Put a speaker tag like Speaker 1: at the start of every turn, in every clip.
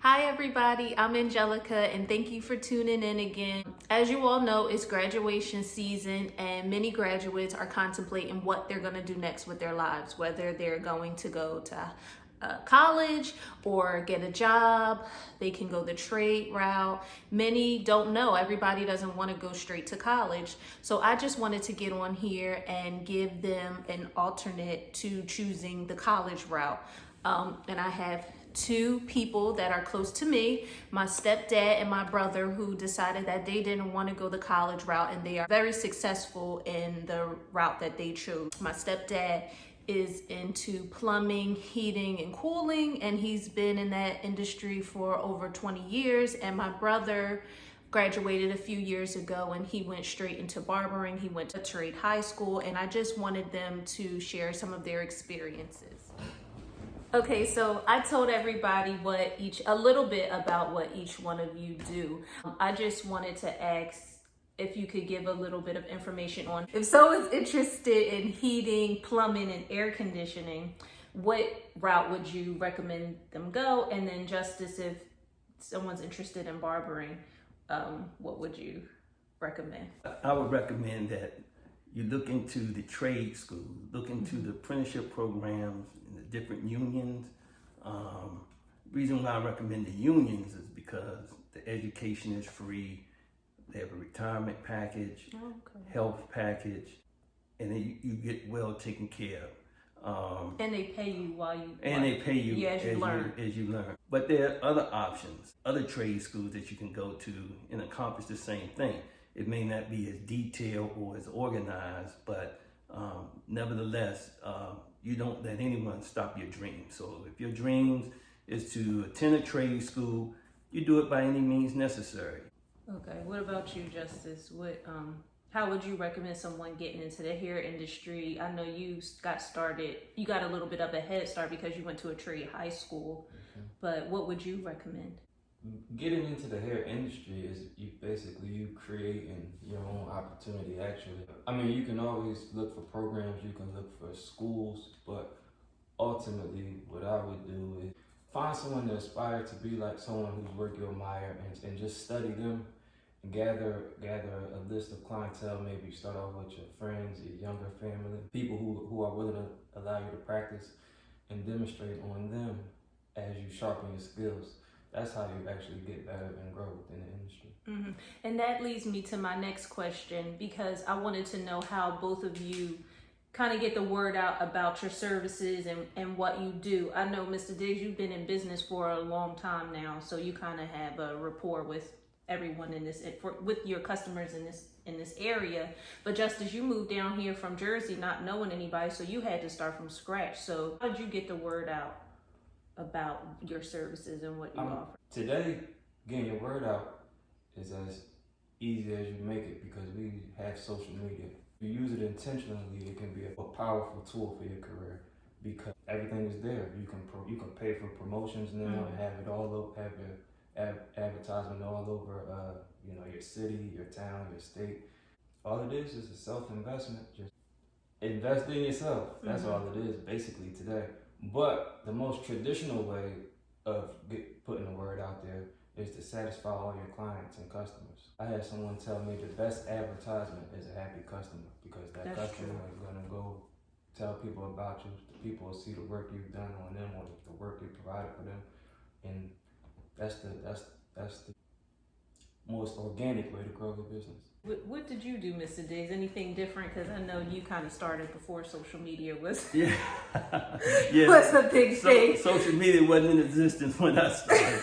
Speaker 1: Hi everybody, I'm Angelica and thank you for tuning in again. As you all know, it's graduation season and many graduates are contemplating what they're going to do next with their lives, whether they're going to go to college or get a job. They can go the trade route. Many don't know. Everybody doesn't want to go straight to college. So I just wanted to get on here and give them an alternate to choosing the college route. And I have two people that are close to me, my stepdad and my brother, who decided that they didn't want to go the college route, and they are very successful in the route that they chose. My stepdad is into plumbing, heating, and cooling, and he's been in that industry for over 20 years. And my brother graduated a few years ago and he went straight into barbering. He went to trade high school, and I just wanted them to share some of their experiences. Okay, so I told everybody a little bit about what each one of you do. I just wanted to ask if you could give a little bit of information on if someone's interested in heating, plumbing, and air conditioning, what route would you recommend them go? And then Justice, if someone's interested in barbering, what would you recommend?
Speaker 2: I would recommend that you look into the trade school, look into the apprenticeship programs in the different unions. Reason why I recommend the unions is because the education is free. They have a retirement package, health package, and then you get well taken care of.
Speaker 1: And they pay you while you
Speaker 2: they pay you
Speaker 1: as you learn.
Speaker 2: But there are other options, other trade schools that you can go to and accomplish the same thing. It may not be as detailed or as organized, but nevertheless, you don't let anyone stop your dreams. So if your dreams is to attend a trade school, you do it by any means necessary.
Speaker 1: Okay, what about you, Justice? How would you recommend someone getting into the hair industry? I know you got a little bit of a head start because you went to a trade high school, but what would you recommend?
Speaker 3: Getting into the hair industry is you creating your own opportunity, actually. I mean, you can always look for programs, you can look for schools, but ultimately what I would do is find someone to aspire to be like someone whose work you admire and just study them and gather a list of clientele. Maybe start off with your friends, your younger family, people who are willing to allow you to practice and demonstrate on them as you sharpen your skills. That's how you actually get better and grow within the industry.
Speaker 1: Mm-hmm. And that leads me to my next question, because I wanted to know how both of you kind of get the word out about your services and what you do. I know, Mr. Diggs, you've been in business for a long time now, so you kind of have a rapport with everyone with your customers in this area. But Justice, you moved down here from Jersey not knowing anybody, so you had to start from scratch. So how did you get the word out about your services and what you offer?
Speaker 3: Today, getting your word out is as easy as you make it because we have social media. If you use it intentionally, it can be a powerful tool for your career because everything is there. You can pay for promotions now and have it all over, have your advertisement all over your city, your town, your state. All it is a self-investment. Just invest in yourself. That's all it is basically today. But the most traditional way of putting the word out there is to satisfy all your clients and customers. I had someone tell me the best advertisement is a happy customer because that customer is going to go tell people about you. The people will see the work you've done on them or the work you provided for them. And that's the most organic way to grow your business.
Speaker 1: What did you do, Mr. Diggs? Anything different? Because I know you kind of started before social media was
Speaker 2: yeah.
Speaker 1: was a big thing.
Speaker 2: Social media wasn't in existence when I started.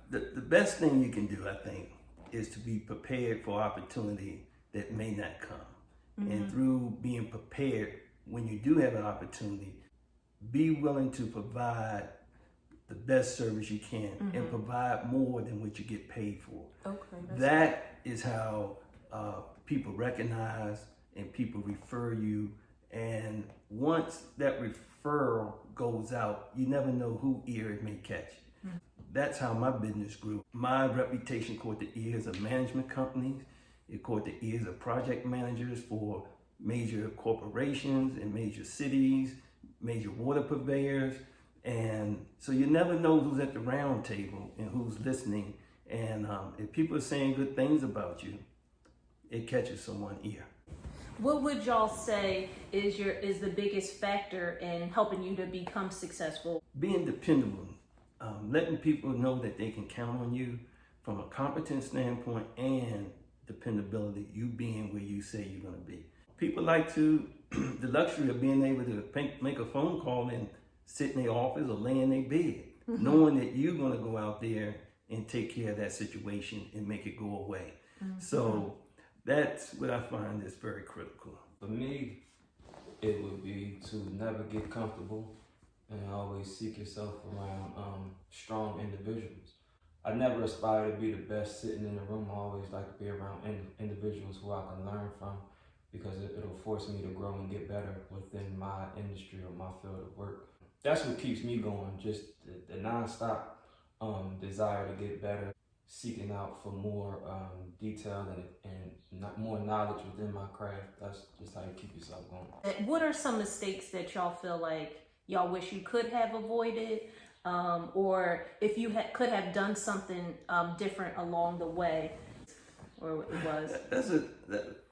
Speaker 2: The best thing you can do, I think, is to be prepared for opportunity that may not come. And through being prepared, when you do have an opportunity, be willing to provide the best service you can and provide more than what you get paid for.
Speaker 1: Okay,
Speaker 2: that is how people recognize and people refer you. And once that referral goes out, you never know who ear it may catch. That's how my business grew. My reputation caught the ears of management companies. It caught the ears of project managers for major corporations and major cities, major water purveyors. And so you never know who's at the round table and who's listening. And if people are saying good things about you, it catches someone's ear.
Speaker 1: What would y'all say is the biggest factor in helping you to become successful?
Speaker 2: Being dependable, letting people know that they can count on you from a competence standpoint and dependability, you being where you say you're going to be. People like the luxury of being able to make a phone call and sit in their office or lay in their bed, knowing that you're going to go out there and take care of that situation and make it go away. So that's what I find is very critical.
Speaker 3: For me, it would be to never get comfortable and always seek yourself around strong individuals. I never aspire to be the best sitting in the room. I always like to be around individuals who I can learn from, because it'll force me to grow and get better within my industry or my field of work. That's what keeps me going, just the nonstop desire to get better, seeking out for more detail and more knowledge within my craft. That's just how you keep yourself going.
Speaker 1: What are some mistakes that y'all feel like y'all wish you could have avoided? Or if you could have done something different along the way, or it was?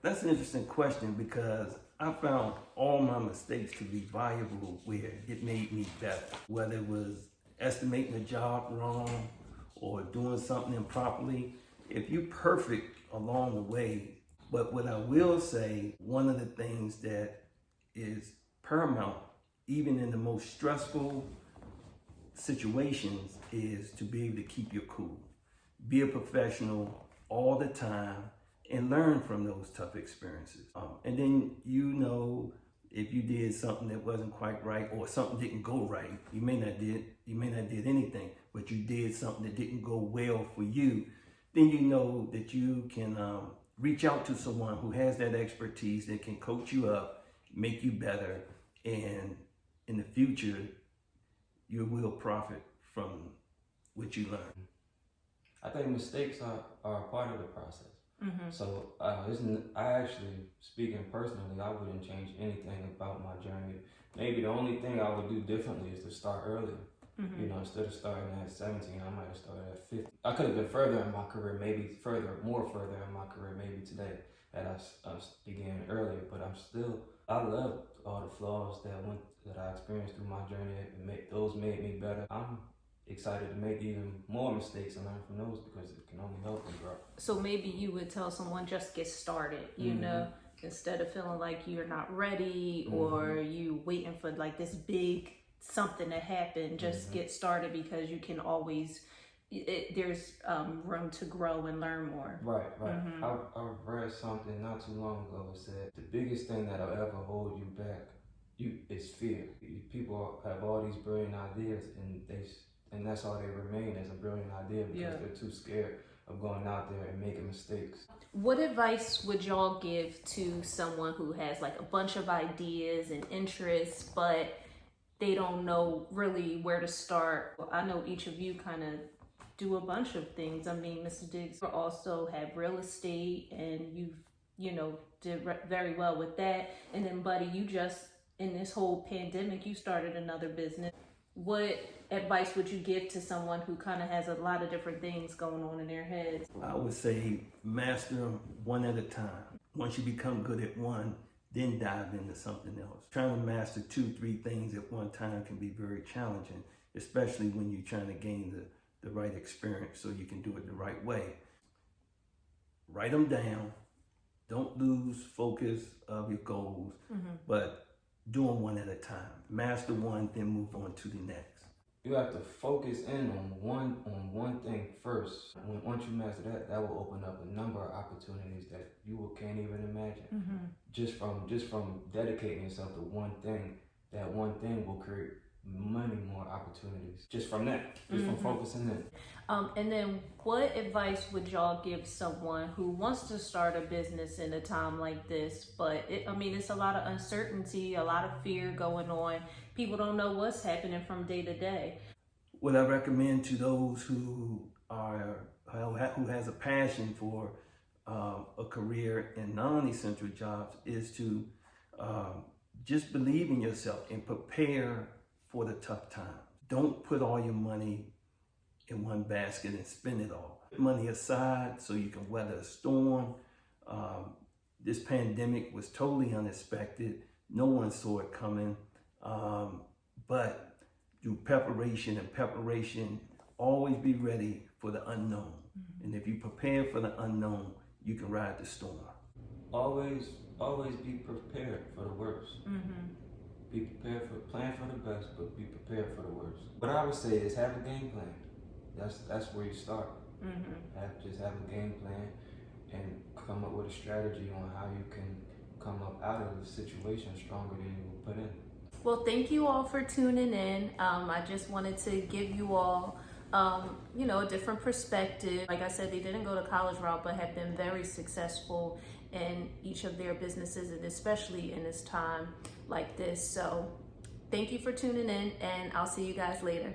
Speaker 2: That's an interesting question, because I found all my mistakes to be valuable where it made me better. Whether it was estimating a job wrong or doing something improperly, if you're perfect along the way. But what I will say, one of the things that is paramount, even in the most stressful situations, is to be able to keep your cool. Be a professional all the time and learn from those tough experiences. And then if you did something that wasn't quite right or something didn't go right, you may not did anything, but you did something that didn't go well for you, then you know that you can reach out to someone who has that expertise that can coach you up, make you better, and in the future, you will profit from what you learn.
Speaker 3: I think mistakes are a part of the process. So I actually, speaking personally, I wouldn't change anything about my journey. Maybe the only thing I would do differently is to start earlier. Instead of starting at 17, I might have started at 50. I could have been further in my career, more further in my career, maybe today, had I began earlier. But I love all the flaws that I experienced through my journey. Those made me better. I'm excited to make even more mistakes and learn from those, because it can only help them grow.
Speaker 1: So maybe you would tell someone, just get started, you know, instead of feeling like you're not ready or you waiting for like this big something to happen. Just get started, because you can always, there's room to grow and learn more.
Speaker 3: Right. I read something not too long ago that said the biggest thing that'll ever hold you back is fear. People have all these brilliant ideas, and that's all they remain, as a brilliant idea, because they're too scared of going out there and making mistakes.
Speaker 1: What advice would y'all give to someone who has like a bunch of ideas and interests, but they don't know really where to start? Well, I know each of you kind of do a bunch of things. I mean, Mr. Diggs also had real estate, and you did very well with that. And then, Buddy, you just, in this whole pandemic, you started another business. What advice would you give to someone who kind of has a lot of different things going on in their heads?
Speaker 2: I would say master them one at a time. Once you become good at one, then dive into something else. Trying to master 2-3 things at one time can be very challenging, especially when you're trying to gain the right experience so you can do it the right way. Write them down. Don't lose focus of your goals, but do them one at a time. Master one, then move on to the next.
Speaker 3: You have to focus in on one thing first. Once you master that will open up a number of opportunities that you can't even imagine. Just from dedicating yourself to one thing, that one thing will create many more opportunities. Just from focusing in.
Speaker 1: And then what advice would y'all give someone who wants to start a business in a time like this, but it's a lot of uncertainty, a lot of fear going on. People don't know what's happening from day to day.
Speaker 2: What I recommend to those who has a passion for a career in non-essential jobs is to just believe in yourself and prepare for the tough times. don't put all your money in one basket and spend it all. Put money aside so you can weather a storm. This pandemic was totally unexpected. No one saw it coming. But through preparation, always be ready for the unknown. And if you prepare for the unknown, you can ride the storm.
Speaker 3: Always be prepared for the worst. Be prepared plan for the best, but be prepared for the worst. What I would say is have a game plan. That's where you start. Just have a game plan and come up with a strategy on how you can come up out of the situation stronger than you were put in.
Speaker 1: Well, thank you all for tuning in. I just wanted to give you all, a different perspective. Like I said, they didn't go the college route, but have been very successful in each of their businesses, and especially in this time like this. So thank you for tuning in, and I'll see you guys later.